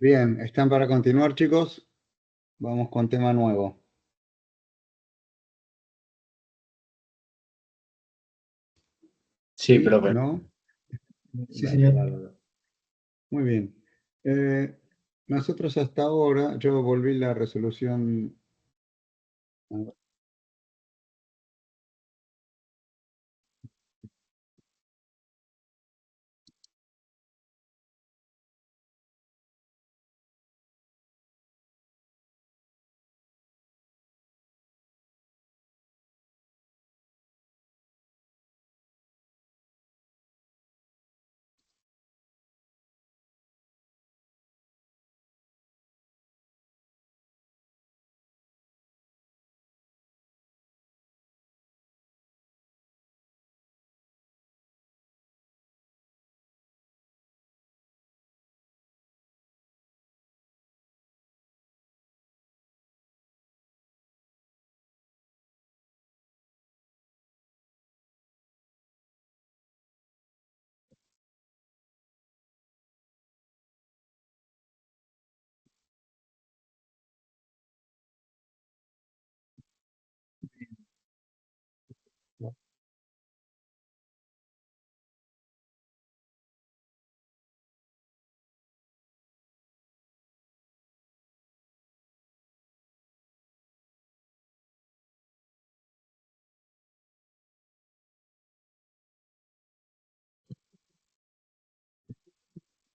Bien, ¿están para continuar, chicos? Vamos con tema nuevo. Sí, ¿Sí? profe. ¿No? Sí, señor. Muy bien. Eh, Nosotros hasta ahora, yo volví la resolución.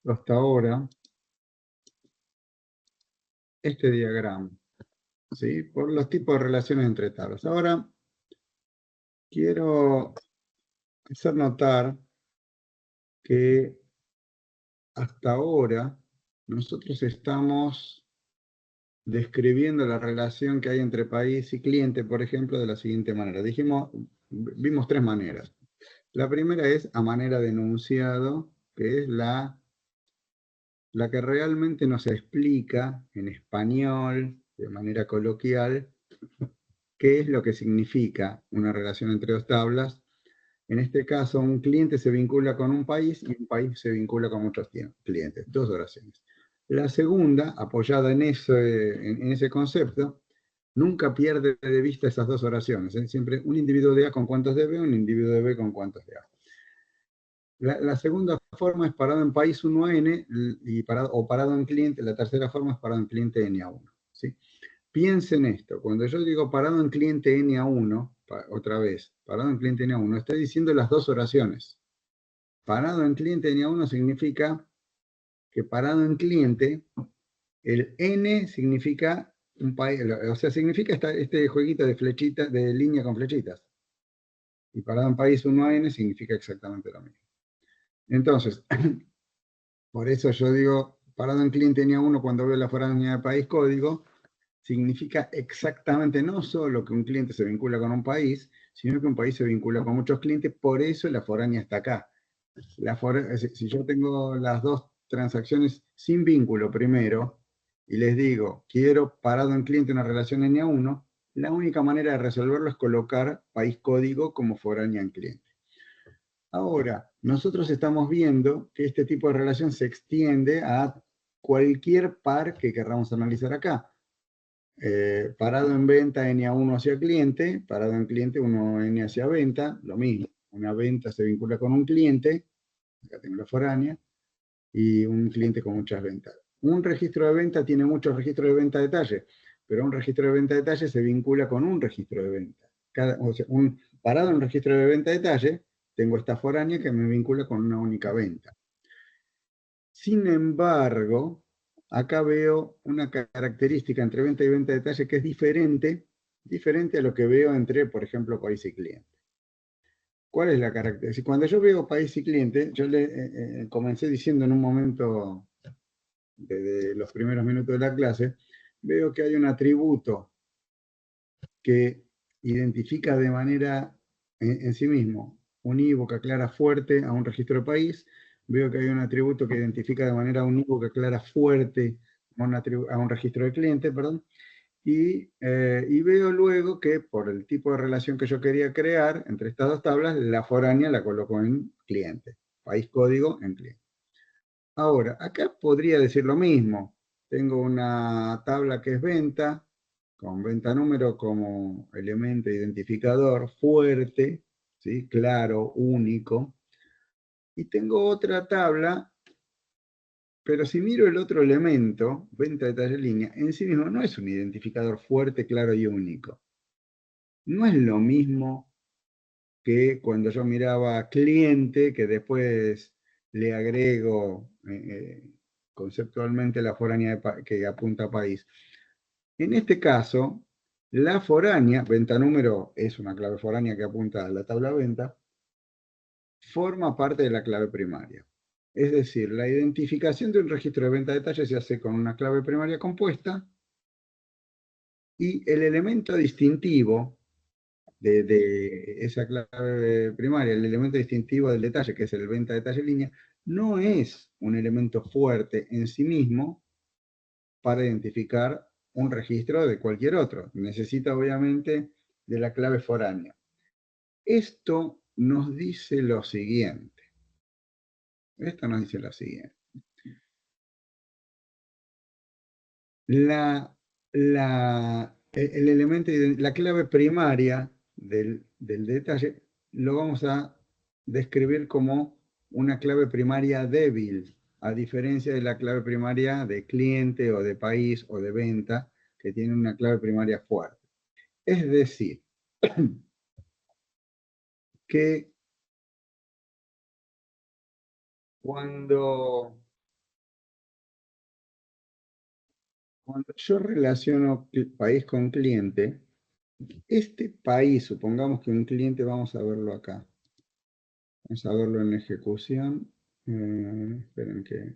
Hasta ahora, este diagrama, ¿sí? Por los tipos de relaciones entre tablas. Ahora, quiero hacer notar que hasta ahora nosotros estamos describiendo la relación que hay entre país y cliente, por ejemplo, de la siguiente manera. Vimos tres maneras. La primera es a manera de enunciado, que es la que realmente nos explica en español, de manera coloquial, qué es lo que significa una relación entre dos tablas. En este caso, un cliente se vincula con un país y un país se vincula con muchos clientes. Dos oraciones. La segunda, apoyada en ese concepto, nunca pierde de vista esas dos oraciones. ¿Eh? Siempre un individuo de A con cuántos de B, un individuo de B con cuántos de A. La segunda forma es parado en país 1N o parado en cliente. La tercera forma es parado en cliente N1. ¿Sí? Piensen esto. Cuando yo digo parado en cliente N1, otra vez, parado en cliente N1, estoy diciendo las dos oraciones. Parado en cliente N1 significa que parado en cliente, el N significa un país, o sea, significa este jueguito de flechitas, de línea con flechitas. Y parado en país 1N significa exactamente lo mismo. Entonces, por eso yo digo, parado en cliente N1 cuando veo la foránea de país código, significa exactamente no solo que un cliente se vincula con un país, sino que un país se vincula con muchos clientes, por eso la foránea está acá. Si yo tengo las dos transacciones sin vínculo primero, y les digo, quiero parado en cliente una relación N1, la única manera de resolverlo es colocar país código como foránea en cliente. Ahora, nosotros estamos viendo que este tipo de relación se extiende a cualquier par que querramos analizar acá. Parado en venta N1 hacia cliente, parado en cliente 1N hacia venta, lo mismo. Una venta se vincula con un cliente, acá tengo la foránea, y un cliente con muchas ventas. Un registro de venta tiene muchos registros de venta detalle, pero un registro de venta detalle se vincula con un registro de venta. O sea, parado en un registro de venta detalle, tengo esta foránea que me vincula con una única venta. Sin embargo, acá veo una característica entre venta y venta detalle que es diferente a lo que veo entre, por ejemplo, país y cliente. ¿Cuál es la característica? Cuando yo veo país y cliente, yo le comencé diciendo en un momento, desde los primeros minutos de la clase, veo que hay un atributo que identifica de manera en sí mismo unívoca, clara, fuerte a un registro de país. Veo que hay un atributo que identifica de manera unívoca, clara, fuerte a un registro de cliente, perdón. Y veo luego que por el tipo de relación que yo quería crear entre estas dos tablas, la foránea la coloco en cliente, país código en cliente. Ahora, acá podría decir lo mismo. tengo una tabla que es venta, con venta número como elemento identificador fuerte, ¿sí? Claro, único. Y tengo otra tabla, pero si miro el otro elemento, venta detalle línea, en sí mismo no es un identificador fuerte, claro y único. No es lo mismo que cuando yo miraba cliente, que después le agrego conceptualmente la foránea que apunta a país. En este caso, la foránea, venta número es una clave foránea que apunta a la tabla venta, forma parte de la clave primaria. Es decir, la identificación de un registro de venta de detalle se hace con una clave primaria compuesta y el elemento distintivo de esa clave primaria, el elemento distintivo del detalle, que es el venta detalle línea, no es un elemento fuerte en sí mismo para identificar un registro de cualquier otro. Necesita obviamente de la clave foránea. Esto nos dice lo siguiente. Esto nos dice lo siguiente. El elemento, la clave primaria del detalle lo vamos a describir como una clave primaria débil, a diferencia de la clave primaria de cliente o de país o de venta, que tiene una clave primaria fuerte. Es decir, que cuando yo relaciono país con cliente, este país, supongamos que un cliente, vamos a verlo acá. Vamos a verlo en ejecución. Esperen que...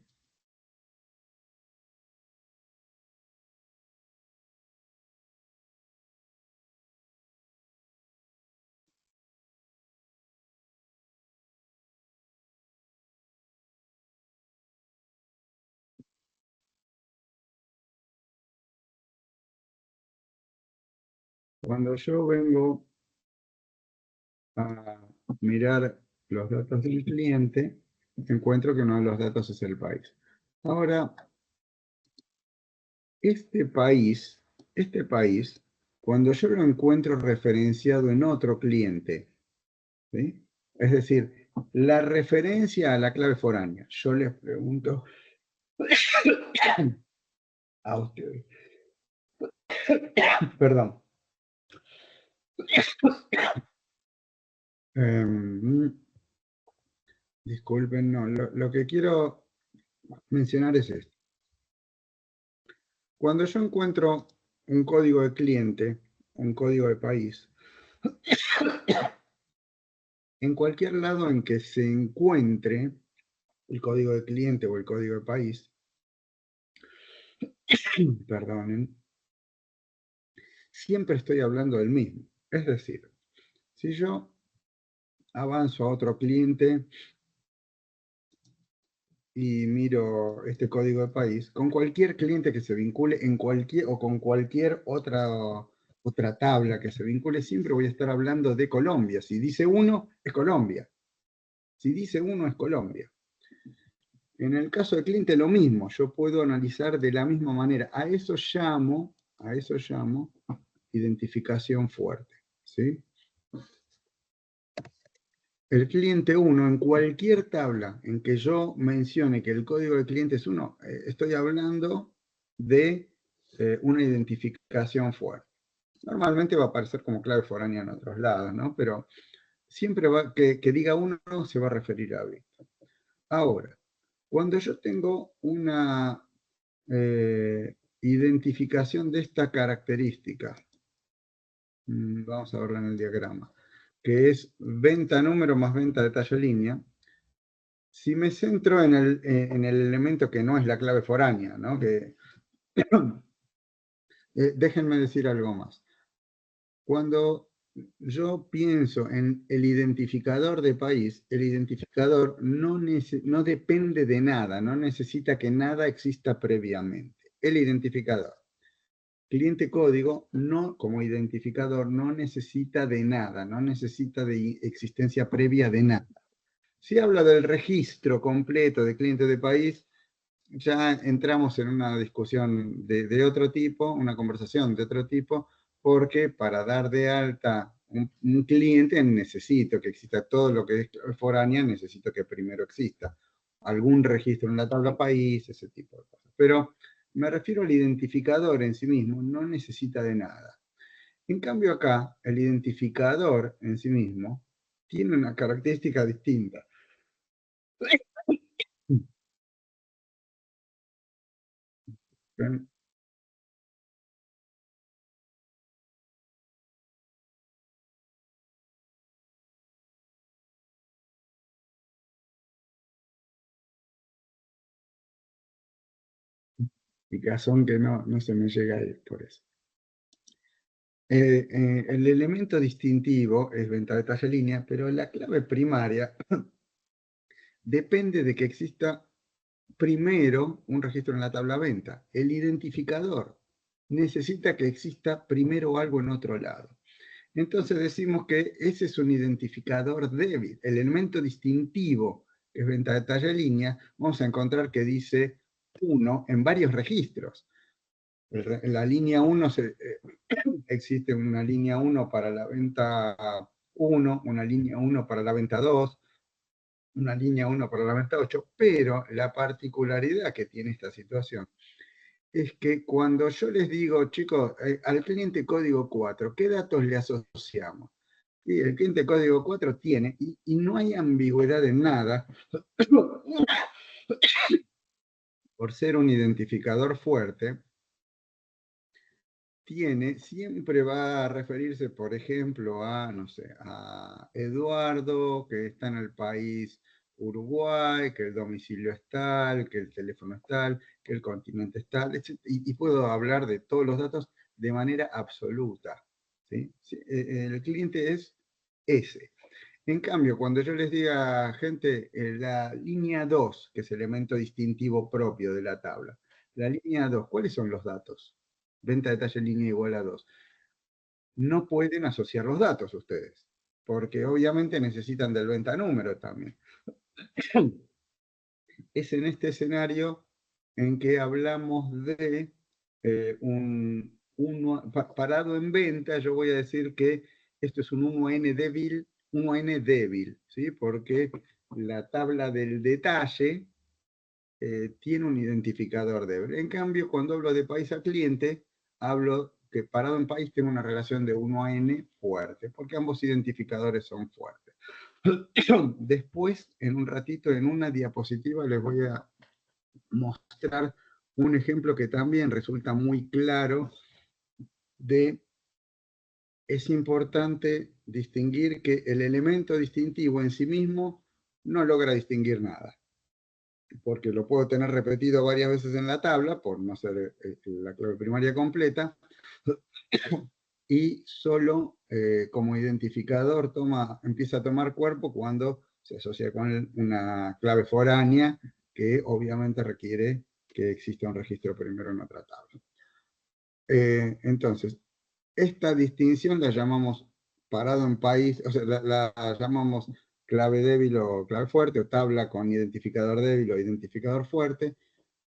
Cuando yo vengo a mirar los datos del cliente, encuentro que uno de los datos es el país. Ahora, este país, cuando yo lo encuentro referenciado en otro cliente, ¿sí? Es decir, la referencia a la clave foránea, yo les pregunto a ustedes, perdón, disculpen, no, lo que quiero mencionar es esto. Cuando yo encuentro un código de cliente, un código de país, en cualquier lado en que se encuentre el código de cliente o el código de país, perdonen, siempre estoy hablando del mismo. Es decir, si yo avanzo a otro cliente y miro este código de país, con cualquier cliente que se vincule en cualquier o con cualquier otra tabla que se vincule, siempre voy a estar hablando de Colombia. Si dice uno, es Colombia. Si dice uno, es Colombia. En el caso del cliente lo mismo, yo puedo analizar de la misma manera. A eso llamo identificación fuerte, ¿sí? El cliente 1, en cualquier tabla en que yo mencione que el código del cliente es 1, estoy hablando de una identificación fuerte. Normalmente va a aparecer como clave foránea en otros lados, ¿no? Pero siempre que diga 1 se va a referir a Víctor. Ahora, cuando yo tengo una identificación de esta característica, vamos a verla en el diagrama, que es venta número más venta detalle línea. Si me centro en el elemento que no es la clave foránea, ¿no? Déjenme decir algo más. Cuando yo pienso en el identificador de país, el identificador no depende de nada, no necesita que nada exista previamente. El identificador. Cliente código, no, como identificador, no necesita de nada, no necesita de existencia previa de nada. Si habla del registro completo de cliente de país, ya entramos en una discusión de otro tipo, una conversación de otro tipo, porque para dar de alta un cliente necesito que exista todo lo que es foránea, necesito que primero exista algún registro en la tabla país, ese tipo de cosas. Pero me refiero al identificador en sí mismo, no necesita de nada. En cambio acá, el identificador en sí mismo tiene una característica distinta. ¿Ven? Picazón que no se me llega a ir por eso. El elemento distintivo es venta de talla línea, pero la clave primaria depende de que exista primero un registro en la tabla venta. El identificador necesita que exista primero algo en otro lado. Entonces decimos que ese es un identificador débil. El elemento distintivo, que es venta de talla línea, vamos a encontrar que dice 1 en varios registros. En la línea 1 existe una línea 1 para la venta 1, una línea 1 para la venta 2, una línea 1 para la venta 8, pero la particularidad que tiene esta situación es que cuando yo les digo, chicos, al cliente código 4, ¿qué datos le asociamos? Y el cliente código 4 tiene, y no hay ambigüedad en nada, por ser un identificador fuerte, siempre va a referirse, por ejemplo, a, no sé, a Eduardo, que está en el país Uruguay, que el domicilio es tal, que el teléfono es tal, que el continente es tal, etc. Y puedo hablar de todos los datos de manera absoluta. ¿Sí? El cliente es ese. En cambio, cuando yo les diga, gente, la línea 2, que es el elemento distintivo propio de la tabla, la línea 2, ¿cuáles son los datos? Venta de talla línea igual a 2. No pueden asociar los datos ustedes, porque obviamente necesitan del venta número también. Es en este escenario en que hablamos de parado en venta. Yo voy a decir que esto es un 1N débil, ¿sí? Porque la tabla del detalle tiene un identificador débil. En cambio, cuando hablo de país a cliente, hablo que parado en país tengo una relación de 1 a n fuerte, porque ambos identificadores son fuertes. Después, en un ratito, en una diapositiva, les voy a mostrar un ejemplo que también resulta muy claro de, es importante distinguir que el elemento distintivo en sí mismo no logra distinguir nada, porque lo puedo tener repetido varias veces en la tabla, por no ser la clave primaria completa, y solo como identificador empieza a tomar cuerpo cuando se asocia con una clave foránea que obviamente requiere que exista un registro primero en otra tabla. Entonces, esta distinción la llamamos parado en país, o sea, la llamamos clave débil o clave fuerte, o tabla con identificador débil o identificador fuerte.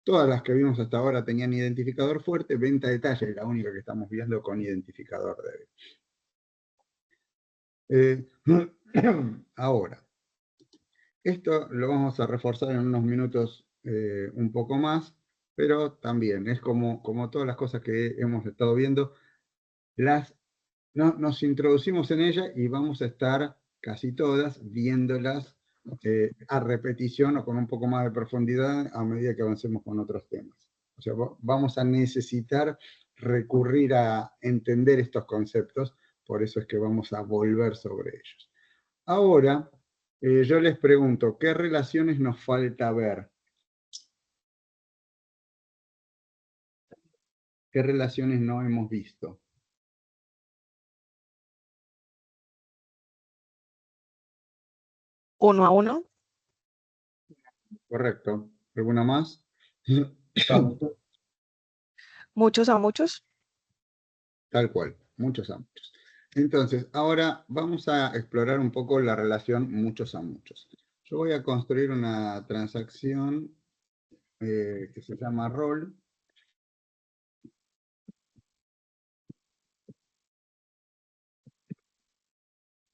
Todas las que vimos hasta ahora tenían identificador fuerte, venta de talla es la única que estamos viendo con identificador débil. Ahora, esto lo vamos a reforzar en unos minutos un poco más, pero también es como todas las cosas que hemos estado viendo, nos introducimos en ella y vamos a estar casi todas viéndolas a repetición o con un poco más de profundidad a medida que avancemos con otros temas. O sea, vamos a necesitar recurrir a entender estos conceptos, por eso es que vamos a volver sobre ellos. Ahora, yo les pregunto, ¿qué relaciones nos falta ver? ¿Qué relaciones no hemos visto? ¿1 a 1? Correcto. ¿Alguna más? ¿Muchos a muchos? Tal cual, muchos a muchos. Entonces, ahora vamos a explorar un poco la relación muchos a muchos. Yo voy a construir una transacción que se llama rol.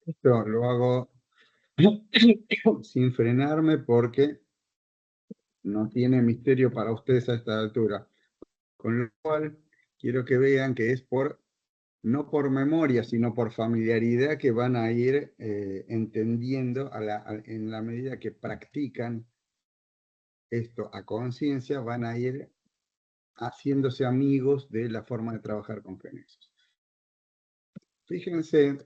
Esto lo hago sin frenarme porque no tiene misterio para ustedes a esta altura. Con lo cual, quiero que vean que es no por memoria, sino por familiaridad que van a ir entendiendo en la medida que practican esto a conciencia, van a ir haciéndose amigos de la forma de trabajar con Genexus. Fíjense,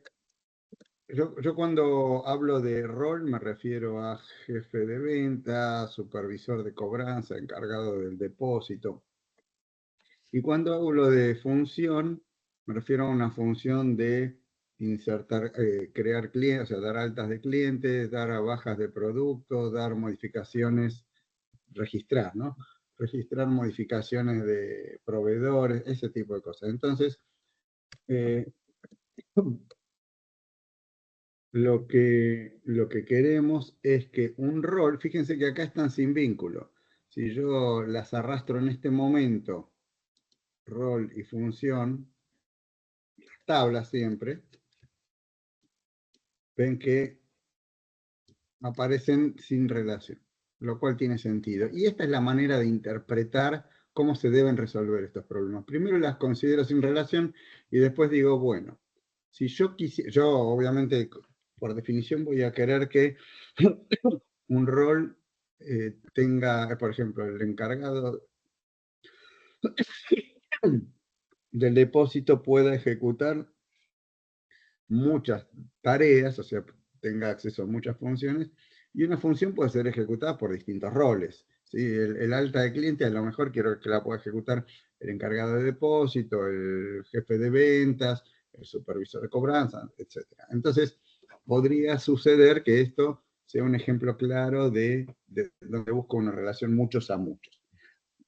yo cuando hablo de rol me refiero a jefe de venta, supervisor de cobranza, encargado del depósito. Y cuando hablo de función, me refiero a una función de insertar, crear clientes, o sea, dar altas de clientes, dar bajas de productos, dar modificaciones, registrar, ¿no? Registrar modificaciones de proveedores, ese tipo de cosas. Entonces, lo que queremos es que un rol, fíjense que acá están sin vínculo. Si yo las arrastro en este momento, rol y función, tabla siempre, ven que aparecen sin relación, lo cual tiene sentido. Y esta es la manera de interpretar cómo se deben resolver estos problemas. Primero las considero sin relación y después digo, bueno, si yo quisiera, yo obviamente por definición voy a querer que un rol tenga, por ejemplo, el encargado del depósito pueda ejecutar muchas tareas, o sea, tenga acceso a muchas funciones, y una función puede ser ejecutada por distintos roles. ¿Sí? El alta de cliente a lo mejor quiero que la pueda ejecutar el encargado de depósito, el jefe de ventas, el supervisor de cobranza, etc. Entonces, podría suceder que esto sea un ejemplo claro de donde busco una relación muchos a muchos.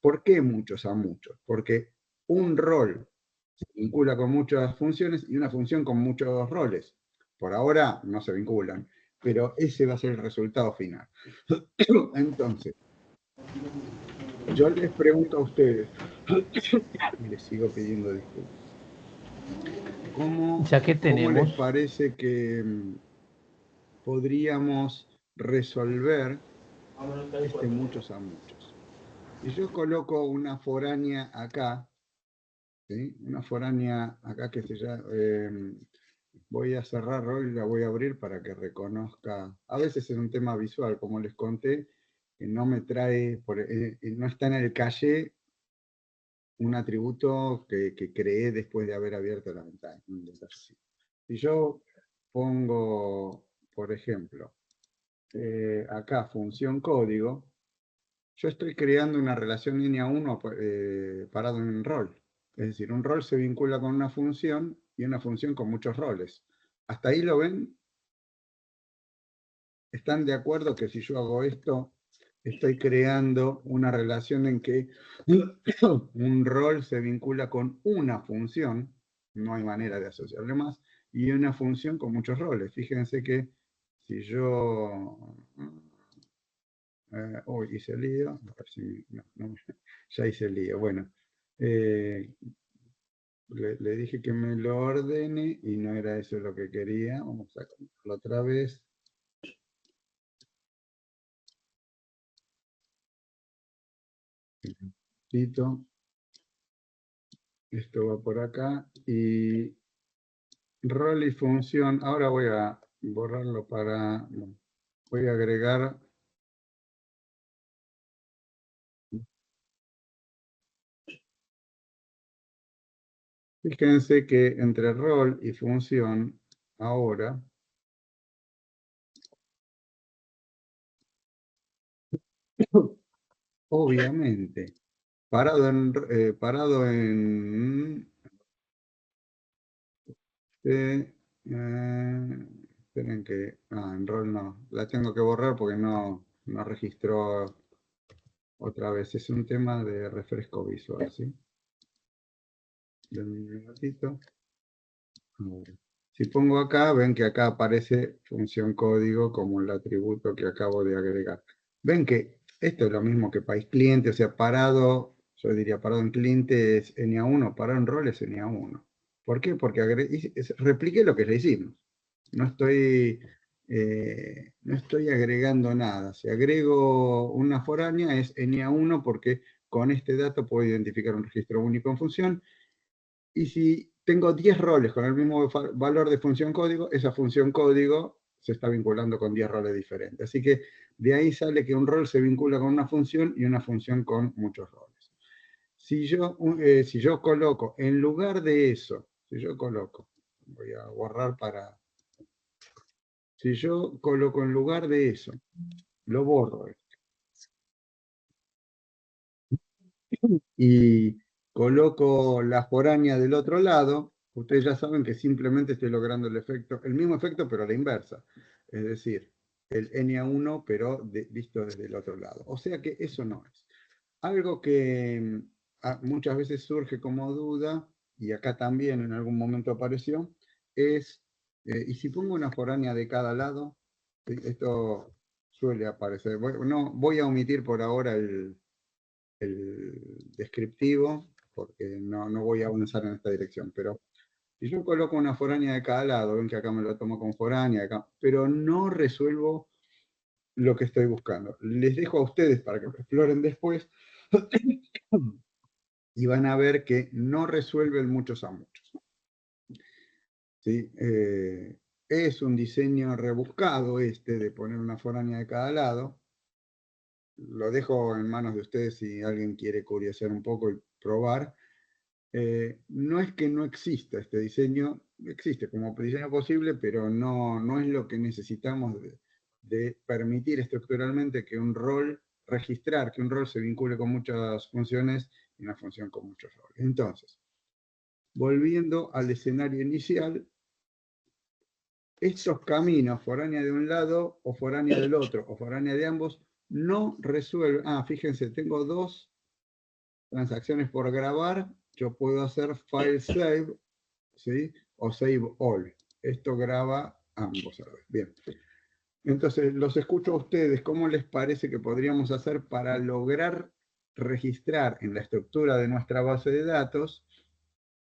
¿Por qué muchos a muchos? Porque un rol se vincula con muchas funciones y una función con muchos roles. Por ahora no se vinculan, pero ese va a ser el resultado final. Entonces, yo les pregunto a ustedes, y les sigo pidiendo disculpas, Ya que ¿cómo les tenemos, parece que podríamos resolver muchos a muchos? Si yo coloco una foránea acá, ¿sí? Una foránea acá que se llama, voy a cerrar rol y la voy a abrir para que reconozca, a veces es un tema visual, como les conté, que no me trae, no está en el caché un atributo que creé después de haber abierto la ventana. Si yo pongo, por ejemplo, acá función código, yo estoy creando una relación línea 1 parado en un rol. Es decir, un rol se vincula con una función y una función con muchos roles. ¿Hasta ahí lo ven? ¿Están de acuerdo que si yo hago esto, estoy creando una relación en que un rol se vincula con una función, no hay manera de asociarle más, y una función con muchos roles? Fíjense que si yo... hice lío, a ver si, ya hice lío. Bueno, le dije que me lo ordene y no era eso lo que quería. Vamos a contarlo otra vez. Esto va por acá y rol y función. Ahora voy a borrarlo para... Voy a agregar... Fíjense que entre rol y función, ahora, obviamente, parado en esperen que... en rol no. La tengo que borrar porque no registró otra vez. Es un tema de refresco visual, ¿sí? Denme un minutito. Si pongo acá, ven que acá aparece función código como el atributo que acabo de agregar. Ven que Esto es lo mismo que país cliente, o sea, parado, yo diría parado en cliente es NA1, parado en rol es NA1. ¿Por qué? Porque repliqué lo que ya hicimos. No estoy agregando nada. Si agrego una foránea es NA1 porque con este dato puedo identificar un registro único en función. Y si tengo 10 roles con el mismo valor de función código, esa función código se está vinculando con 10 roles diferentes. Así que de ahí sale que un rol se vincula con una función y una función con muchos roles. Si yo coloco en lugar de eso, voy a borrar para... Si yo coloco en lugar de eso, lo borro y coloco la foránea del otro lado, ustedes ya saben que simplemente estoy logrando el mismo efecto, pero a la inversa. Es decir, el NA1, pero visto desde el otro lado. O sea que eso no es. Algo que muchas veces surge como duda, y acá también en algún momento apareció, es, ¿y si pongo una foránea de cada lado? Esto suele aparecer. Voy a omitir por ahora el descriptivo, porque no voy a avanzar en esta dirección, pero si yo coloco una foránea de cada lado, ven que acá me lo tomo con foránea, acá, pero no resuelvo lo que estoy buscando. Les dejo a ustedes para que lo exploren después y van a ver que no resuelven muchos a muchos. ¿Sí? Es un diseño rebuscado este de poner una foránea de cada lado. Lo dejo en manos de ustedes si alguien quiere curiosear un poco y probar. No es que no exista este diseño, existe como diseño posible, pero no es lo que necesitamos de permitir estructuralmente que un rol, registrar que un rol se vincule con muchas funciones y una función con muchos roles. Entonces, volviendo al escenario inicial, estos caminos, foránea de un lado o foránea del otro, o foránea de ambos, no resuelven. Fíjense, tengo dos transacciones por grabar. Yo puedo hacer file save, ¿sí? O save all. Esto graba ambos a la vez. Bien. Entonces, los escucho a ustedes. ¿Cómo les parece que podríamos hacer para lograr registrar en la estructura de nuestra base de datos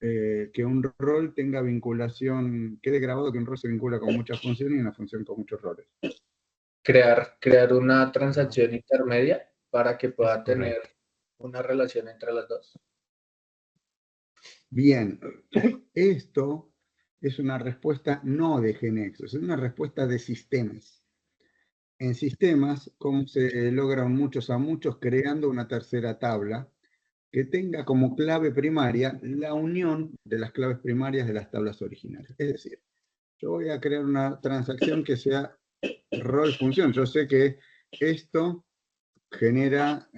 que un rol tenga vinculación, quede grabado que un rol se vincula con muchas funciones y una función con muchos roles? Crear una transacción intermedia para que pueda tener una relación entre las dos. Bien, esto es una respuesta no de GNexus, es una respuesta de sistemas. En sistemas, ¿cómo se logra un muchos a muchos? Creando una tercera tabla que tenga como clave primaria la unión de las claves primarias de las tablas originales. Es decir, yo voy a crear una transacción que sea rol función. Yo sé que esto genera,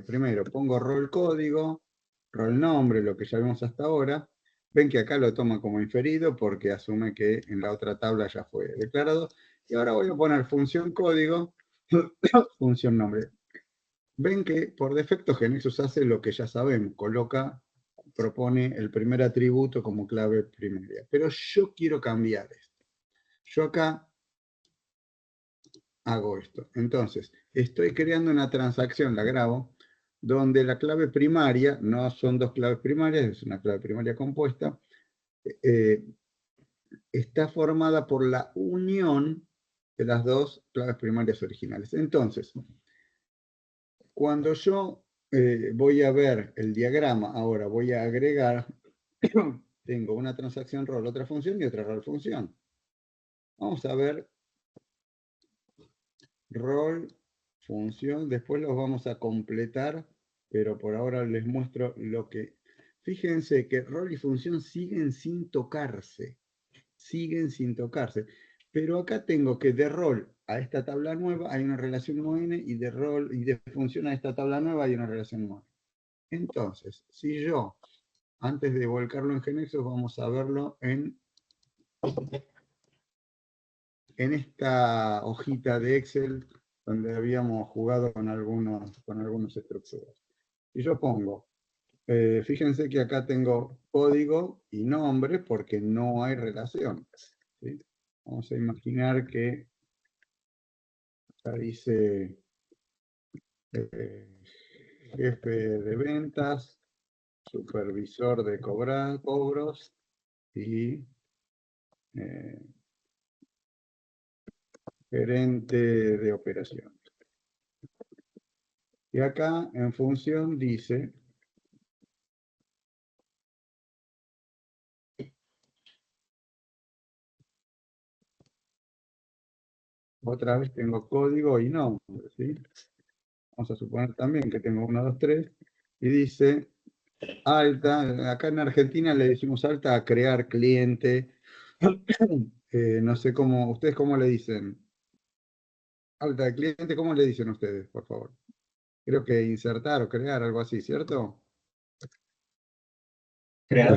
primero pongo rol código, rol nombre, lo que ya vimos hasta ahora. Ven que acá lo toma como inferido porque asume que en la otra tabla ya fue declarado. Y ahora voy a poner función código, función nombre. Ven que por defecto GNexus hace lo que ya sabemos, propone el primer atributo como clave primaria. Pero yo quiero cambiar esto. Yo acá hago esto. Entonces, estoy creando una transacción, la grabo, donde la clave primaria, no son dos claves primarias, es una clave primaria compuesta, está formada por la unión de las dos claves primarias originales. Entonces, cuando yo voy a ver el diagrama, ahora voy a agregar, tengo una transacción rol, otra función y otra rol función. Vamos a ver rol, función, después los vamos a completar, pero por ahora les muestro lo que... Fíjense que rol y función siguen sin tocarse, pero acá tengo que de rol a esta tabla nueva hay una relación ON y de rol y de función a esta tabla nueva hay una relación ON. Entonces, si yo, antes de volcarlo en GNexus, vamos a verlo en esta hojita de Excel donde habíamos jugado con algunas estructuras. Y yo pongo, fíjense que acá tengo código y nombre porque no hay relación. ¿Sí? Vamos a imaginar que acá dice jefe de ventas, supervisor de cobros y gerente de operaciones. Y acá en función dice otra vez tengo código y nombre, ¿sí? Vamos a suponer también que tengo 1, 2, 3 y dice alta, acá en Argentina le decimos alta a crear cliente. No sé cómo, ¿ustedes cómo le dicen? Alta de cliente, ¿cómo le dicen ustedes, por favor? Creo que insertar o crear, algo así, ¿cierto? Crear.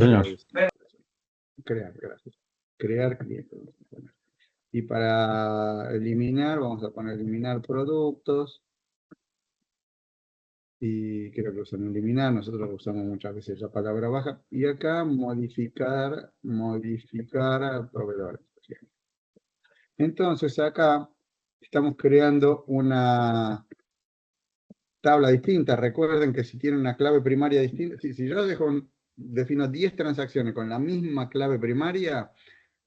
Crear, gracias. Crear cliente. Y para eliminar, vamos a poner eliminar productos. Y creo que usan eliminar, nosotros usamos muchas veces la palabra baja. Y acá modificar proveedores. Entonces acá estamos creando una tabla distinta. Recuerden que si tienen una clave primaria distinta, si yo defino 10 transacciones con la misma clave primaria,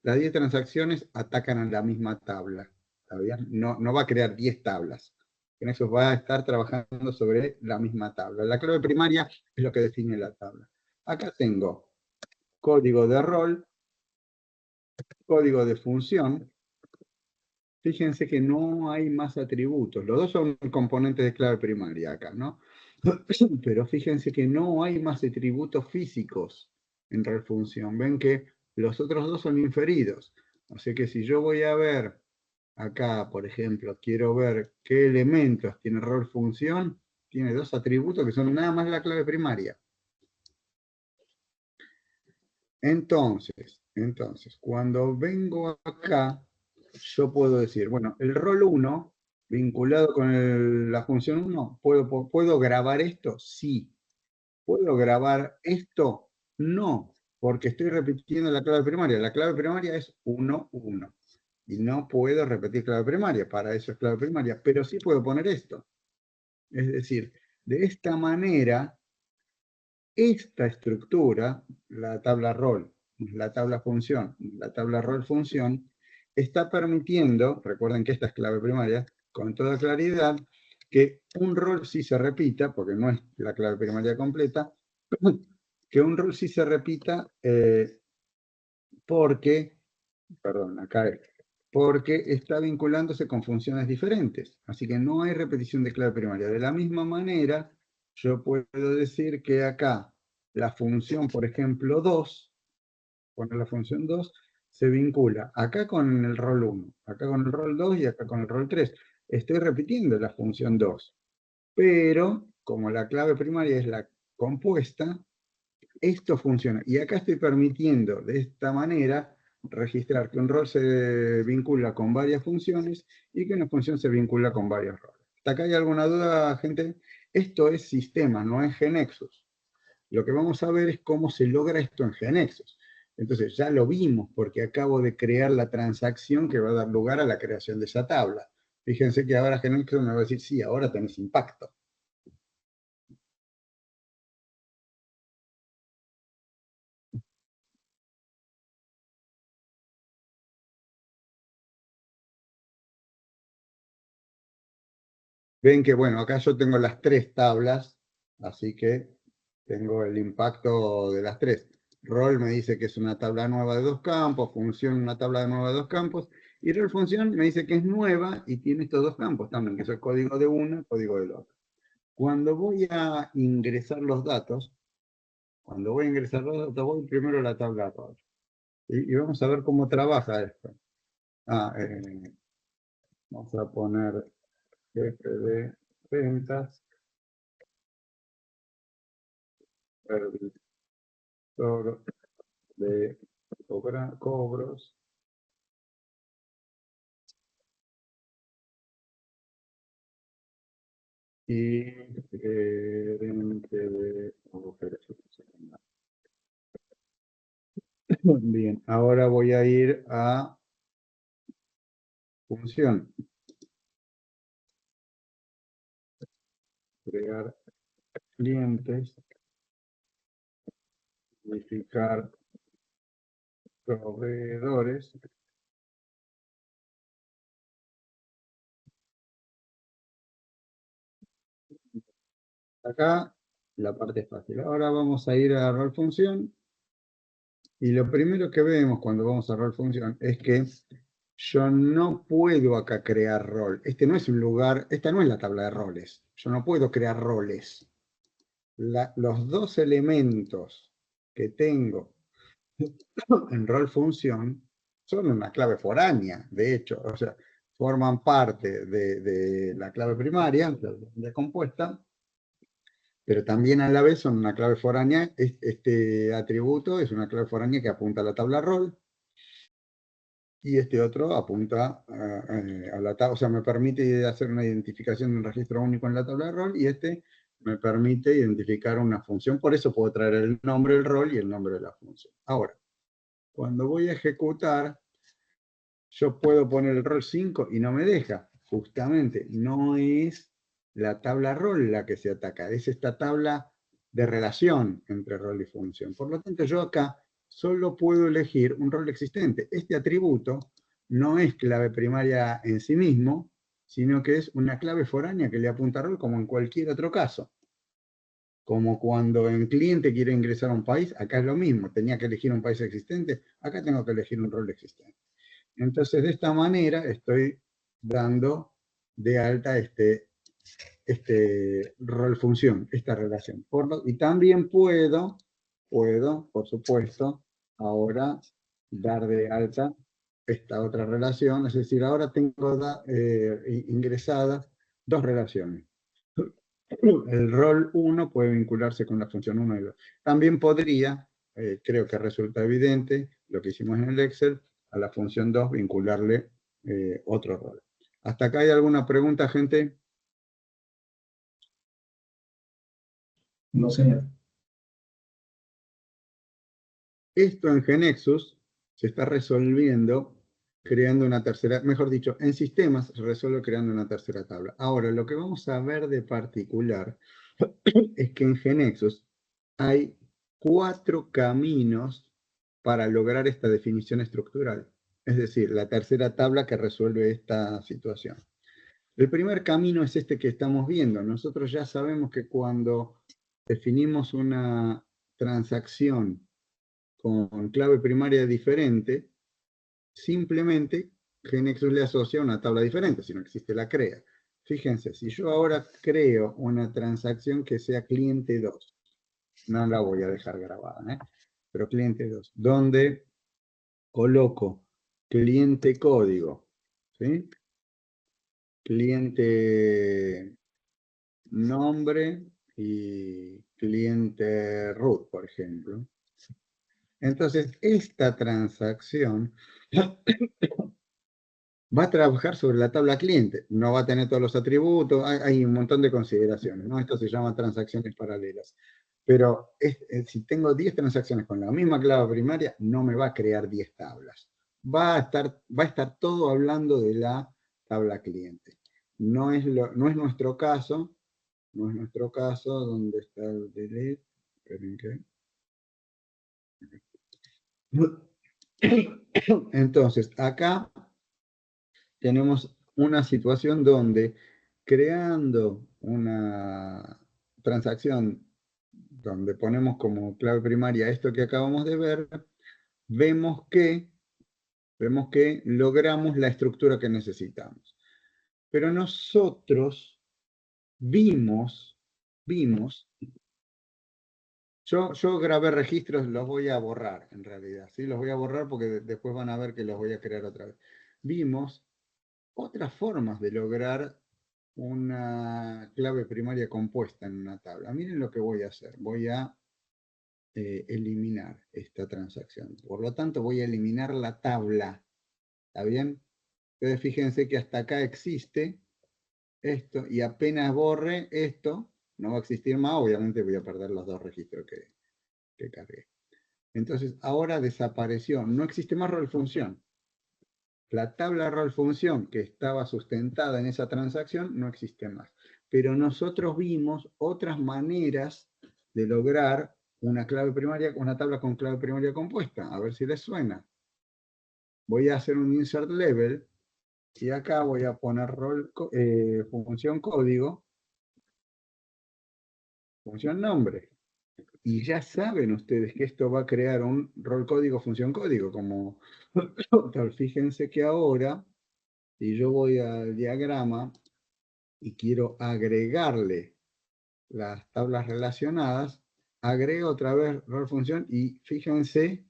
las 10 transacciones atacan a la misma tabla. ¿Está bien? No va a crear 10 tablas. En eso va a estar trabajando sobre la misma tabla. La clave primaria es lo que define la tabla. Acá tengo código de rol, código de función. Fíjense que no hay más atributos. Los dos son componentes de clave primaria acá, ¿no? Pero fíjense que no hay más atributos físicos en rol función. Ven que los otros dos son inferidos. O sea que si yo voy a ver acá, por ejemplo, quiero ver qué elementos tiene rol función, tiene dos atributos que son nada más la clave primaria. Entonces, cuando vengo acá, yo puedo decir, bueno, el rol 1, vinculado con la función 1, ¿puedo grabar esto? Sí. ¿Puedo grabar esto? No, porque estoy repitiendo la clave primaria. La clave primaria es 1, 1. Y no puedo repetir clave primaria, para eso es clave primaria, pero sí puedo poner esto. Es decir, de esta manera, esta estructura, la tabla rol, la tabla función, la tabla rol función, está permitiendo, recuerden que esta es clave primaria, con toda claridad, que un rol sí se repita, porque no es la clave primaria completa, que un rol sí se repita porque está vinculándose con funciones diferentes. Así que no hay repetición de clave primaria. De la misma manera, yo puedo decir que acá la función, por ejemplo, 2, poner la función 2, se vincula acá con el rol 1, acá con el rol 2 y acá con el rol 3. Estoy repitiendo la función 2. Pero, como la clave primaria es la compuesta, esto funciona. Y acá estoy permitiendo, de esta manera, registrar que un rol se vincula con varias funciones y que una función se vincula con varios roles. ¿Hasta acá hay alguna duda, gente? Esto es sistema, no es GNexus. Lo que vamos a ver es cómo se logra esto en GNexus. Entonces, ya lo vimos porque acabo de crear la transacción que va a dar lugar a la creación de esa tabla. Fíjense que ahora GNexus me va a decir, sí, ahora tenés impacto. Ven que, bueno, acá yo tengo las 3 tablas, así que tengo el impacto de las 3. Rol me dice que es una tabla nueva de 2 campos, función una tabla nueva de 2 campos, y rol función me dice que es nueva y tiene estos 2 campos también, que es el código de uno y el código del otro. Cuando voy a ingresar los datos, voy primero a la tabla rol. Y vamos a ver cómo trabaja esto. Vamos a poner jefe de ventas, supervisor de cobros y gerente de operaciones. Bien, ahora voy a ir a función. crear clientes, modificar proveedores. Acá la parte es fácil. Ahora vamos a ir a rol función. Y lo primero que vemos cuando vamos a rol función es que yo no puedo acá crear rol. Este no es un lugar, esta no es la tabla de roles. Yo no puedo crear roles. Los dos elementos que tengo en rol función son una clave foránea, de hecho, o sea, forman parte de la clave primaria, de compuesta, pero también a la vez son una clave foránea. Este atributo es una clave foránea que apunta a la tabla rol, y este otro apunta a la tabla, o sea, me permite hacer una identificación de un registro único en la tabla de rol, y este me permite identificar una función. Por eso puedo traer el nombre del rol y el nombre de la función. Ahora, cuando voy a ejecutar, yo puedo poner el rol 5 y no me deja. Justamente no es la tabla rol la que se ataca, es esta tabla de relación entre rol y función. Por lo tanto, yo acá solo puedo elegir un rol existente. Este atributo no es clave primaria en sí mismo, sino que es una clave foránea que le apunta a rol, como en cualquier otro caso. Como cuando en cliente quiero ingresar a un país, acá es lo mismo. Tenía que elegir un país existente, acá tengo que elegir un rol existente. Entonces, de esta manera estoy dando de alta este rol función, esta relación. Y también puedo, por supuesto, ahora dar de alta esta otra relación, es decir, ahora tengo ingresadas dos relaciones. El rol 1 puede vincularse con la función 1 y 2. También podría, creo que resulta evidente, lo que hicimos en el Excel, a la función 2 vincularle otro rol. ¿Hasta acá hay alguna pregunta, gente? No, señor. Esto en GeneXus se está resolviendo creando una tercera, mejor dicho, en sistemas se resuelve creando una tercera tabla. Ahora, lo que vamos a ver de particular es que en GeneXus hay 4 caminos para lograr esta definición estructural. Es decir, la tercera tabla que resuelve esta situación. El primer camino es este que estamos viendo. Nosotros ya sabemos que cuando definimos una transacción con clave primaria diferente, simplemente GeneXus le asocia una tabla diferente, si no existe la crea. Fíjense, si yo ahora creo una transacción que sea cliente 2, no la voy a dejar grabada, pero cliente 2, donde coloco cliente código, ¿sí? Cliente nombre y cliente root, por ejemplo. Entonces, esta transacción va a trabajar sobre la tabla cliente, no va a tener todos los atributos, hay un montón de consideraciones, ¿no? Esto se llama transacciones paralelas. Pero si tengo 10 transacciones con la misma clave primaria, no me va a crear 10 tablas. Va a estar todo hablando de la tabla cliente. No es nuestro caso, donde está el delete. Esperen que... Entonces, acá tenemos una situación donde creando una transacción donde ponemos como clave primaria esto que acabamos de ver, vemos que logramos la estructura que necesitamos. Pero nosotros vimos, yo grabé registros, los voy a borrar en realidad, ¿sí? Los voy a borrar porque después van a ver que los voy a crear otra vez. Vimos otras formas de lograr una clave primaria compuesta en una tabla. Miren lo que voy a hacer. Voy a eliminar esta transacción. Por lo tanto, voy a eliminar la tabla. ¿Está bien? Entonces, fíjense que hasta acá existe esto, y apenas borre esto, no va a existir más. Obviamente voy a perder los dos registros que cargué. Entonces, ahora desapareció. No existe más rol función. La tabla rol función que estaba sustentada en esa transacción no existe más. pero nosotros vimos otras maneras de lograr una clave primaria, una tabla con clave primaria compuesta. A ver si les suena. Voy a hacer un insert level y acá voy a poner función código, función nombre. Y ya saben ustedes que esto va a crear un rol código, función código, como fíjense que ahora, si yo voy al diagrama y quiero agregarle las tablas relacionadas, agrego otra vez rol función y fíjense,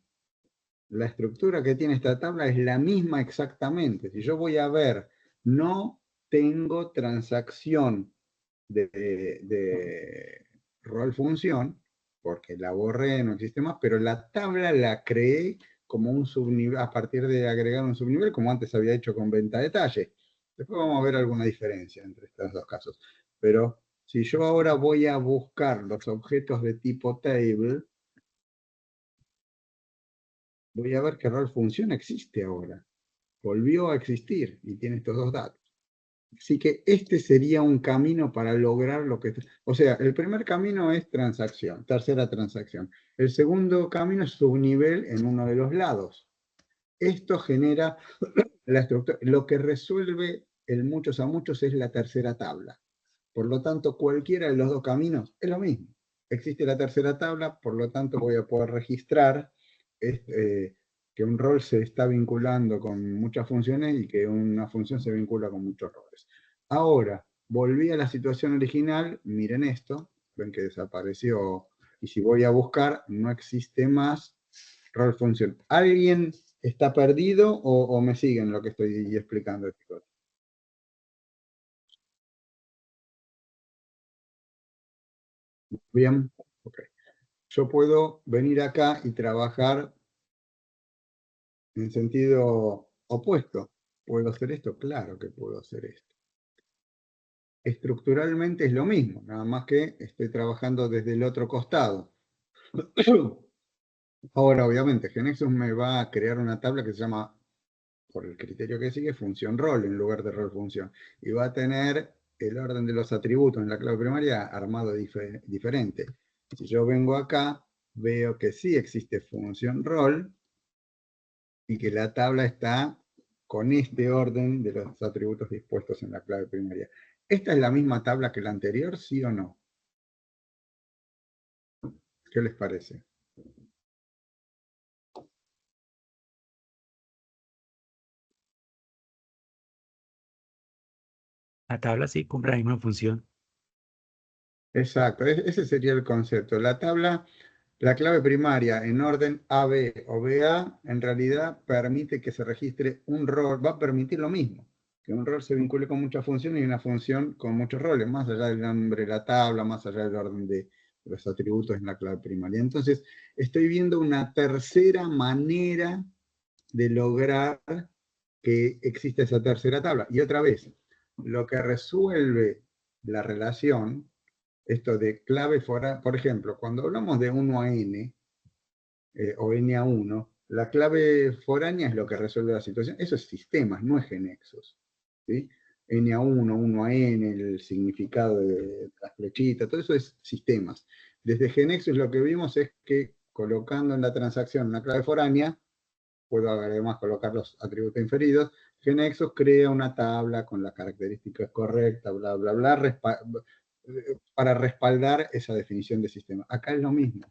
la estructura que tiene esta tabla es la misma exactamente. Si yo voy a ver, no tengo transacción de rol función, porque la borré, no existe más, pero la tabla la creé como un subnivel, a partir de agregar un subnivel, como antes había hecho con venta detalle. Después vamos a ver alguna diferencia entre estos dos casos. Pero si yo ahora voy a buscar los objetos de tipo table, voy a ver que rol función existe ahora. Volvió a existir y tiene estos dos datos. Así que este sería un camino para lograr lo que... O sea, el primer camino es transacción, tercera transacción. El segundo camino es subnivel en uno de los lados. Esto genera la estructura. Lo que resuelve el muchos a muchos es la tercera tabla. Por lo tanto, cualquiera de los dos caminos es lo mismo. Existe la tercera tabla, por lo tanto voy a poder registrar que un rol se está vinculando con muchas funciones y que una función se vincula con muchos roles. Ahora, volví a la situación original, miren esto, ven que desapareció, y si voy a buscar, no existe más rol función. ¿Alguien está perdido o me siguen lo que estoy explicando, chicos? Bien, ok. Yo puedo venir acá y trabajar en sentido opuesto. ¿Puedo hacer esto? Claro que puedo hacer esto. Estructuralmente es lo mismo, nada más que estoy trabajando desde el otro costado. Ahora, obviamente, GeneXus me va a crear una tabla que se llama, por el criterio que sigue, función rol en lugar de rol función. Y va a tener el orden de los atributos en la clave primaria armado diferente. Si yo vengo acá, veo que sí existe función rol, y que la tabla está con este orden de los atributos dispuestos en la clave primaria. ¿Esta es la misma tabla que la anterior, sí o no? ¿Qué les parece? La tabla sí cumple la misma función. Exacto, ese sería el concepto. La tabla, la clave primaria en orden AB o BA, en realidad permite que se registre un rol, va a permitir lo mismo, que un rol se vincule con muchas funciones y una función con muchos roles, más allá del nombre de la tabla, más allá del orden de los atributos en la clave primaria. Entonces, estoy viendo una tercera manera de lograr que exista esa tercera tabla. Y otra vez, lo que resuelve la relación, esto de clave foránea, por ejemplo, cuando hablamos de 1 a n o n a 1, la clave foránea es lo que resuelve la situación. Eso es sistemas, no es GeneXus. ¿Sí? N a 1, 1 a n, el significado de las flechitas, todo eso es sistemas. Desde GeneXus lo que vimos es que colocando en la transacción una clave foránea, puedo además colocar los atributos inferidos, GeneXus crea una tabla con las características correctas, bla, bla, bla, para respaldar esa definición de sistema. Acá es lo mismo.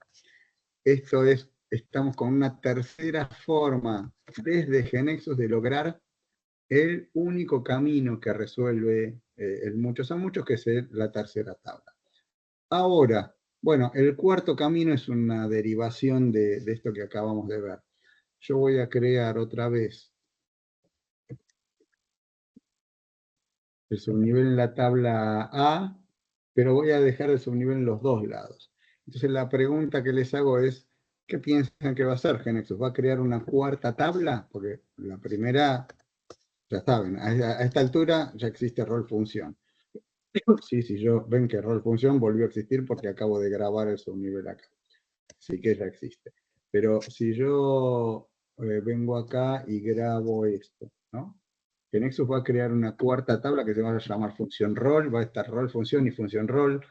Esto es, estamos con una tercera forma desde GeneXus de lograr el único camino que resuelve el muchos a muchos, que es la tercera tabla. Ahora, bueno, el cuarto camino es una derivación de esto que acabamos de ver. Yo voy a crear otra vez el subnivel en la tabla A, pero voy a dejar el subnivel en los dos lados. Entonces la pregunta que les hago es, ¿qué piensan que va a hacer GeneXus? ¿Va a crear una cuarta tabla? Porque la primera, ya saben, a esta altura ya existe rol función. Sí, si yo ven que rol función volvió a existir porque acabo de grabar el subnivel acá. Sí que ya existe. Pero si yo vengo acá y grabo esto, ¿no? que Nexus va a crear una cuarta tabla que se va a llamar función rol, va a estar rol función y función rol,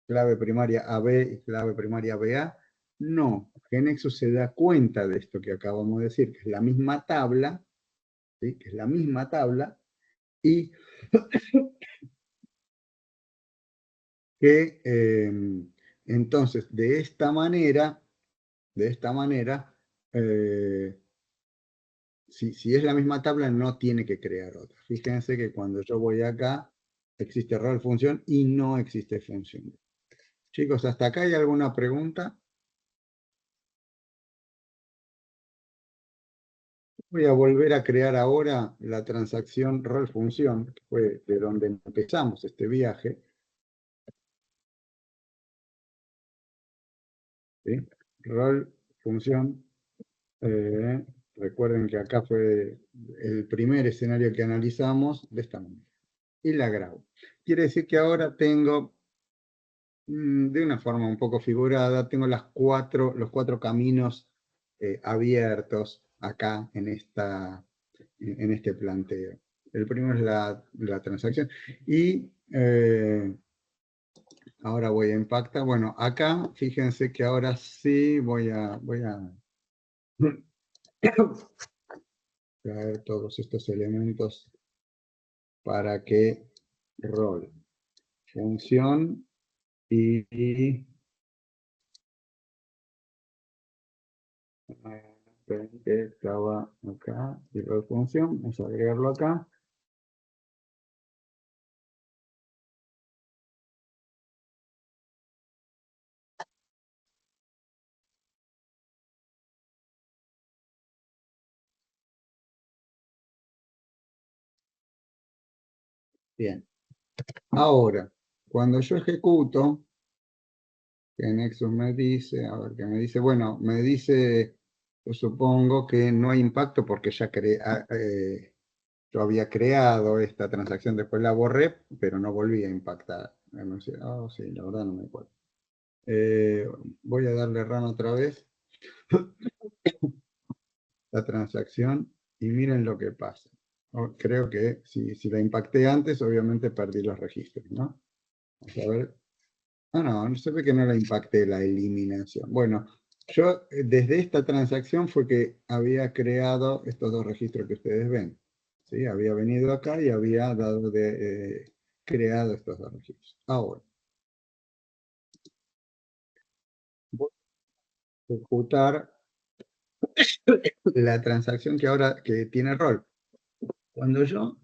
clave primaria AB y clave primaria BA. No, que Nexus se da cuenta de esto que acabamos de decir, que es la misma tabla, ¿sí? Que es la misma tabla, y que entonces de esta manera, si es la misma tabla, no tiene que crear otra. Fíjense que cuando yo voy acá, existe rol función y no existe función. Chicos, ¿hasta acá hay alguna pregunta? Voy a volver a crear ahora la transacción rol función, que fue de donde empezamos este viaje. ¿Sí? Rol función. Recuerden que acá fue el primer escenario que analizamos de esta manera. Y la grabo. Quiere decir que ahora tengo, de una forma un poco figurada, tengo los cuatro caminos abiertos acá en este planteo. El primero es la transacción. Y ahora voy a impactar. Bueno, acá fíjense que ahora sí voy a traer todos estos elementos para que rol, función y que estaba acá y rol función, vamos a agregarlo acá. Bien. Ahora, cuando yo ejecuto, que Nexus me dice, a ver qué me dice, bueno, me dice, yo supongo que no hay impacto porque ya yo había creado esta transacción, después la borré, pero no volví a impactar. Oh, sí, la verdad no me acuerdo. Voy a darle run otra vez la transacción y miren lo que pasa. Creo que si la impacté antes, obviamente perdí los registros, ¿no? Vamos a ver. Ah, no, se ve que no la impacté la eliminación. Bueno, yo desde esta transacción fue que había creado estos dos registros que ustedes ven. ¿Sí? Había venido acá y había creado estos dos registros. Ahora, voy a ejecutar la transacción que ahora tiene rol. Cuando yo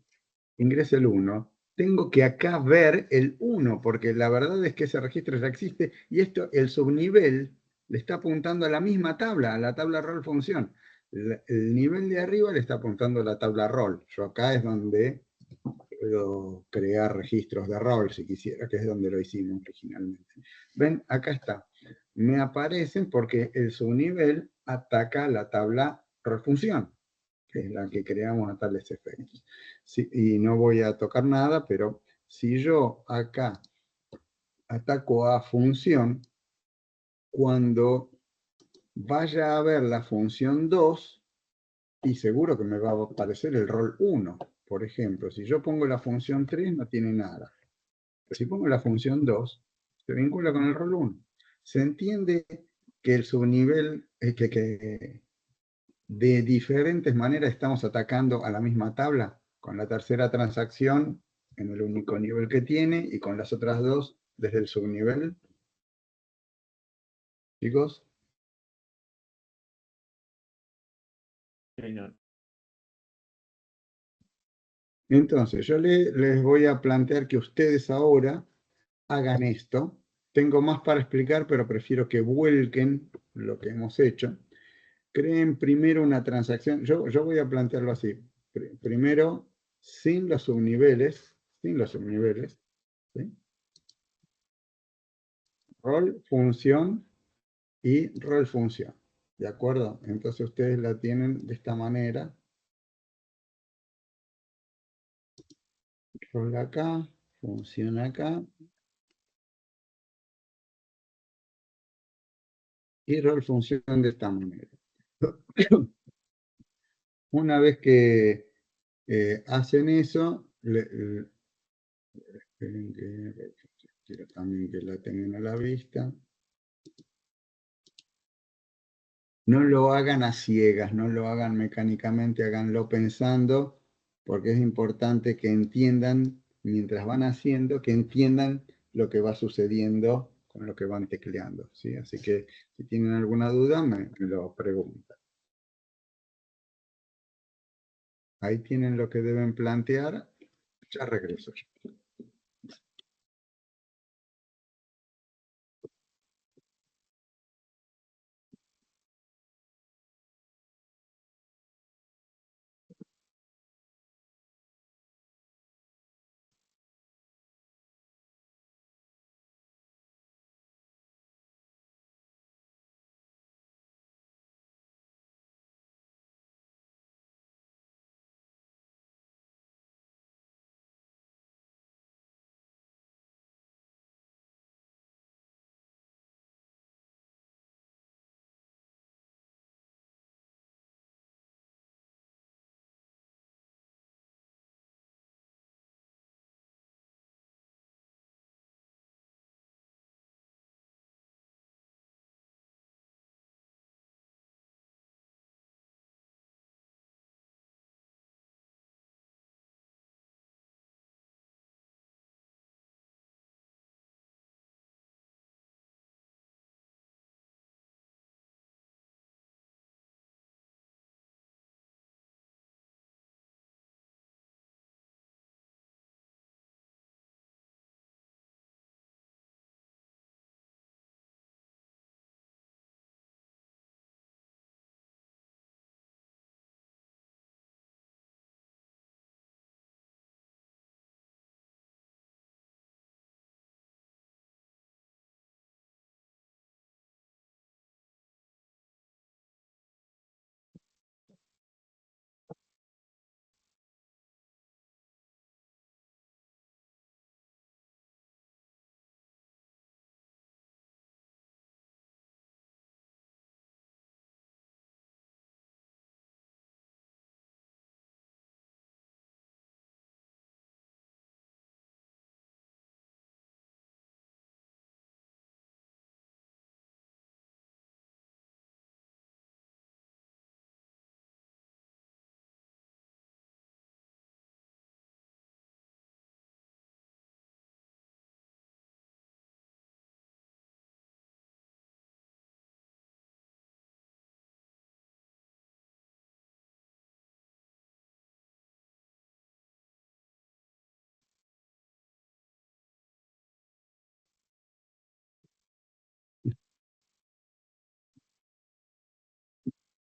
ingreso el 1, tengo que acá ver el 1, porque la verdad es que ese registro ya existe y esto, el subnivel, le está apuntando a la misma tabla, a la tabla rol función. El nivel de arriba le está apuntando a la tabla rol. Yo acá es donde puedo crear registros de rol, si quisiera, que es donde lo hicimos originalmente. ¿Ven? Acá está. Me aparecen porque el subnivel ataca la tabla rol función, que es la que creamos a tales efectos. Sí, y no voy a tocar nada, pero si yo acá ataco a función, cuando vaya a ver la función 2, y seguro que me va a aparecer el rol 1. Por ejemplo, si yo pongo la función 3, no tiene nada. Pero si pongo la función 2, se vincula con el rol 1. Se entiende que el subnivel, que de diferentes maneras estamos atacando a la misma tabla, con la tercera transacción en el único nivel que tiene y con las otras dos desde el subnivel. Chicos. Entonces, yo les voy a plantear que ustedes ahora hagan esto. Tengo más para explicar, pero prefiero que vuelquen lo que hemos hecho. Creen primero una transacción. Yo voy a plantearlo así. Primero, sin los subniveles. ¿Sí? Rol, función y rol función. ¿De acuerdo? Entonces ustedes la tienen de esta manera. Rol acá, función acá. Y rol función de esta manera. Una vez que hacen eso, esperen que quiero también que la tengan a la vista. No lo hagan a ciegas, no lo hagan mecánicamente, háganlo pensando, porque es importante que entiendan, mientras van haciendo, que entiendan lo que va sucediendo con lo que van tecleando, ¿sí? Así que si tienen alguna duda, me lo preguntan. Ahí tienen lo que deben plantear. Ya regreso.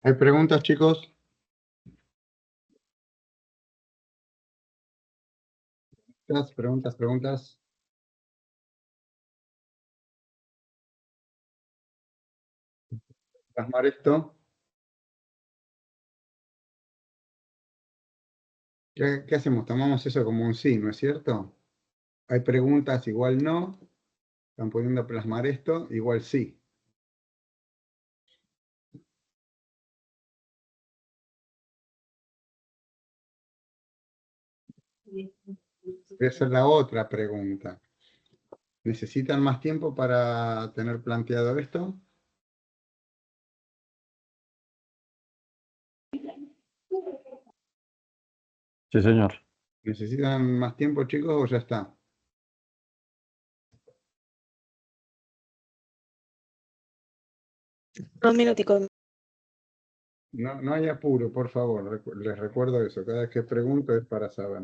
¿Hay preguntas, chicos? Preguntas. Plasmar esto. ¿Qué hacemos? Tomamos eso como un sí, ¿no es cierto? Hay preguntas, igual no. Están poniendo a plasmar esto, igual sí. Esa es la otra pregunta. ¿Necesitan más tiempo para tener planteado esto? Sí, señor. ¿Necesitan más tiempo, chicos, o ya está? Unos minuticos. No hay apuro, por favor. Les recuerdo eso. Cada vez que pregunto es para saber.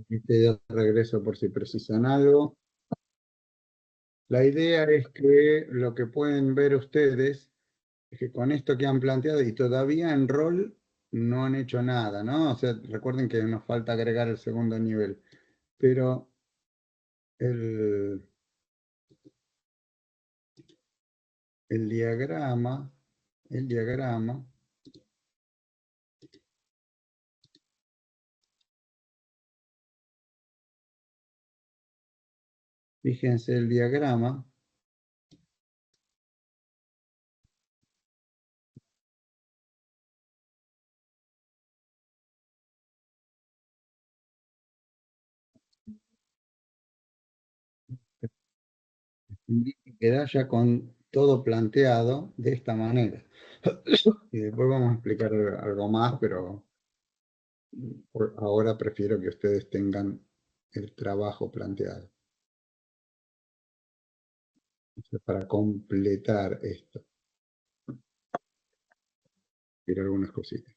Estoy de regreso por si precisan algo. La idea es que lo que pueden ver ustedes es que con esto que han planteado y todavía en rol no han hecho nada, ¿no? O sea, recuerden que nos falta agregar el segundo nivel, pero el, el diagrama, fíjense el diagrama, queda ya con todo planteado de esta manera. Y después vamos a explicar algo más, pero por ahora prefiero que ustedes tengan el trabajo planteado. Entonces, para completar esto, quiero algunas cositas.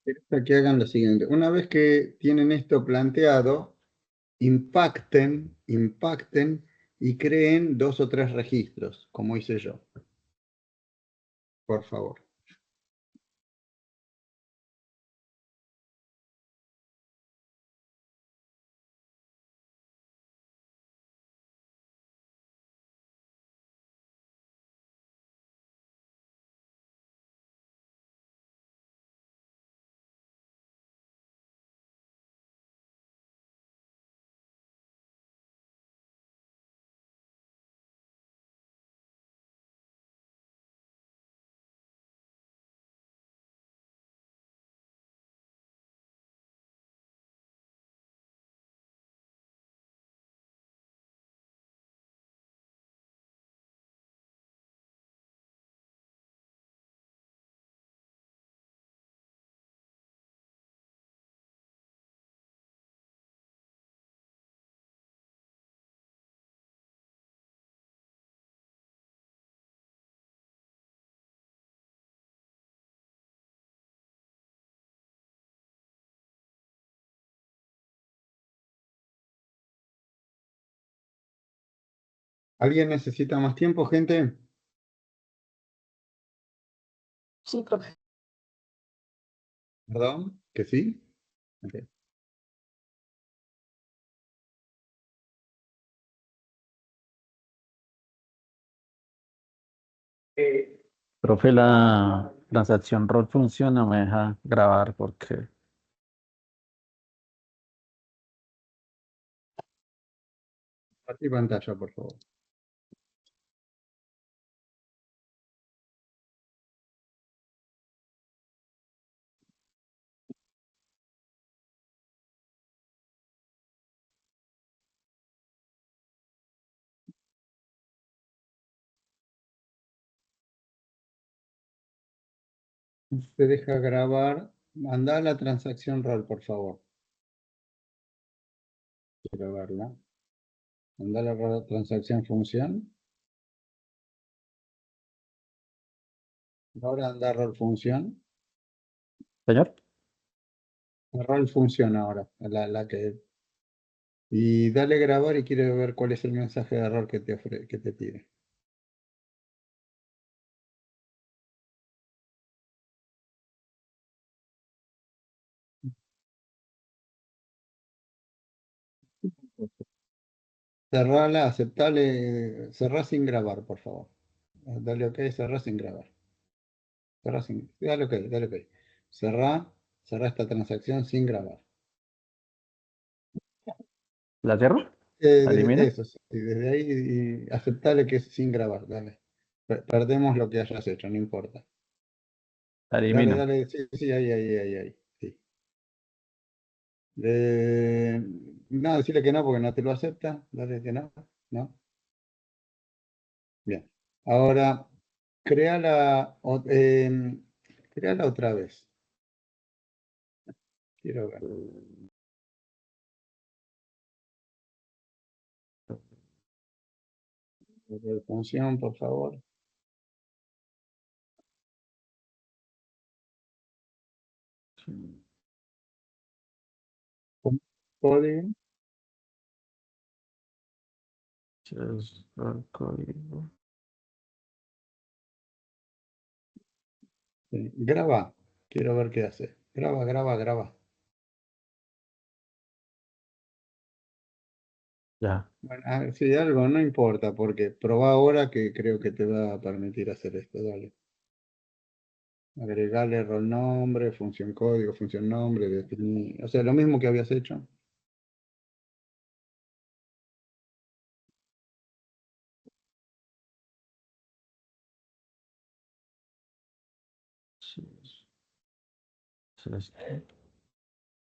Quiero que hagan lo siguiente. Una vez que tienen esto planteado, impacten y creen 2 o 3 registros, como hice yo. Por favor. ¿Alguien necesita más tiempo, gente? Sí, profe. ¿Perdón? ¿Que sí? Ok. Profe, la transacción rol funciona, me deja grabar porque Compartir pantalla, por favor. Se deja grabar. Manda la transacción rol, por favor. Quiero verla. Manda la transacción función. Ahora anda rol función. señor, Rol función ahora. La que... Y dale grabar y quiero ver cuál es el mensaje de error que que te pide. Cerrala, aceptale, cerrá sin grabar, por favor. Dale OK, cerrá sin grabar. Cerrá sin, dale OK, dale OK. Cerrá esta transacción sin grabar. ¿la cierro? ¿La elimino? Eso, sí, desde ahí y aceptale que es sin grabar, dale. Perdemos lo que hayas hecho, no importa. Dale, Elimino. dale, sí, sí, ahí, sí. No, decirle que no porque no te lo acepta. Dale que no, ¿no? Bien. Ahora, créala otra vez. Quiero ver. Función, por favor. Código. Es el código. Sí, graba. Quiero ver qué hace. Graba. Ya. Bueno, sí, algo, no importa, porque probá ahora que creo que te va a permitir hacer esto. Dale. Agregarle rol nombre, función código, función nombre, definir. O sea, lo mismo que habías hecho. Sí, es esto.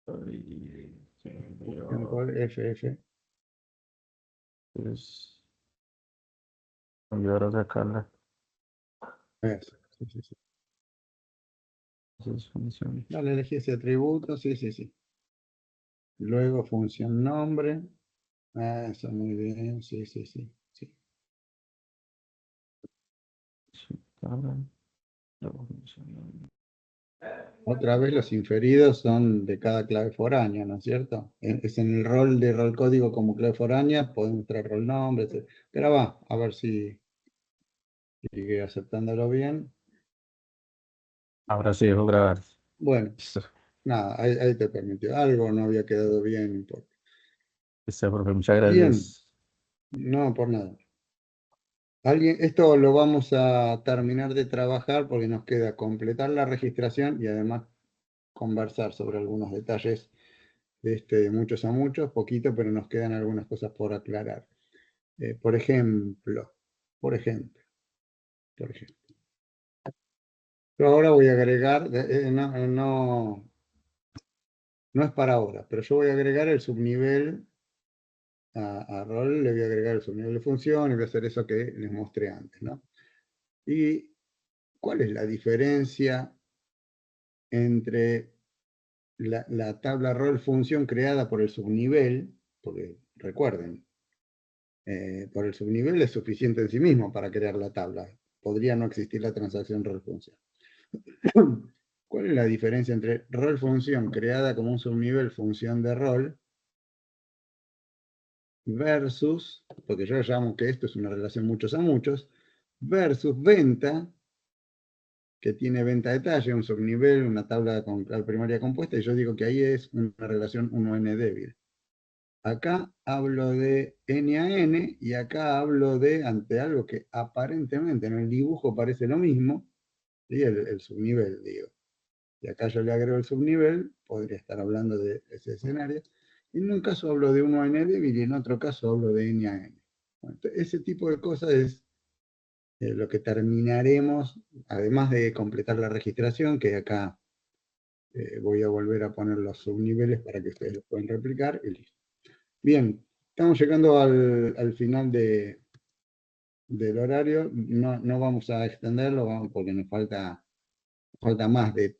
Función código, FF. Es ayudar a sacarla. Eso. Sí. Esas funciones. Dale, elegí ese atributo. Sí. Luego función nombre. Eso, muy bien. Sí. Sí, claro. Luego funciona. Otra vez los inferidos son de cada clave foránea, ¿no es cierto? Es en el rol de rol código como clave foránea, podemos traer rol nombre, etc. Pero va, a ver si sigue aceptándolo bien. Ahora sí dejo grabar. Bueno, Listo. nada, ahí te permitió. Algo no había quedado bien, no importa. Listo, profe, muchas Bien, gracias. no por nada. Esto lo vamos a terminar de trabajar porque nos queda completar la registración y además conversar sobre algunos detalles de muchos a muchos, poquito, pero nos quedan algunas cosas por aclarar. Por ejemplo, yo ahora voy a agregar, no es para ahora, pero yo voy a agregar el subnivel a rol, le voy a agregar el subnivel de función y voy a hacer eso que les mostré antes, ¿no? ¿Y cuál es la diferencia entre la tabla rol función creada por el subnivel? Porque recuerden, por el subnivel es suficiente en sí mismo para crear la tabla. Podría no existir la transacción rol función. ¿Cuál es la diferencia entre rol función creada como un subnivel función de rol versus, porque yo llamo que esto es una relación muchos a muchos, versus venta, que tiene venta detalle, un subnivel, una tabla con clave primaria compuesta, y yo digo que ahí es una relación 1n débil. Acá hablo de n a n y acá hablo de, ante algo que aparentemente en el dibujo parece lo mismo, ¿sí? El subnivel, digo. Y acá yo le agrego el subnivel, podría estar hablando de ese escenario. En un caso hablo de 1n débil y en otro caso hablo de n a n. Bueno, ese tipo de cosas es lo que terminaremos, además de completar la registración, que acá voy a volver a poner los subniveles para que ustedes los puedan replicar y listo. Bien, estamos llegando al final del horario. No vamos a extenderlo porque nos falta más de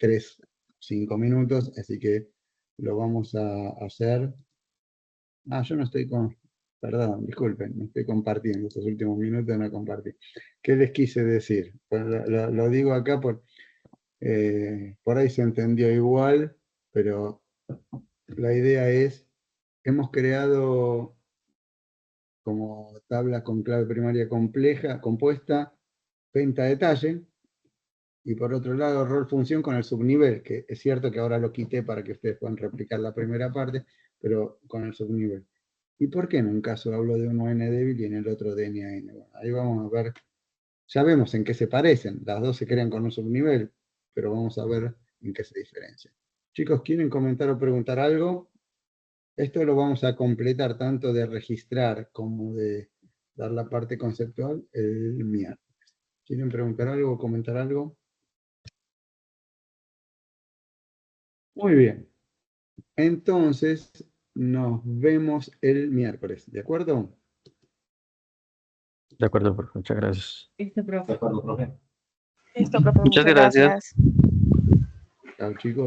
5 minutos, así que lo vamos a hacer. Yo no estoy perdón, disculpen, no estoy compartiendo, estos últimos minutos no compartí. ¿Qué les quise decir? Pues lo digo acá por ahí se entendió igual, pero la idea es, hemos creado como tabla con clave primaria compleja, compuesta, venta detalle, y por otro lado rol función con el subnivel, que es cierto que ahora lo quité para que ustedes puedan replicar la primera parte, pero con el subnivel. ¿Y por qué en un caso hablo de un n débil y en el otro de n a n? Bueno, ahí vamos a ver, ya vemos en qué se parecen, las dos se crean con un subnivel, pero vamos a ver en qué se diferencian. Chicos, ¿quieren comentar o preguntar algo? Esto lo vamos a completar tanto de registrar como de dar la parte conceptual el miércoles. ¿Quieren preguntar algo o comentar algo? Muy bien. Entonces, nos vemos el miércoles, ¿de acuerdo? De acuerdo, profe. Muchas gracias. Listo, De profe. acuerdo, profe. Listo, profe. Muchas Muchas gracias. gracias. Chao, chicos.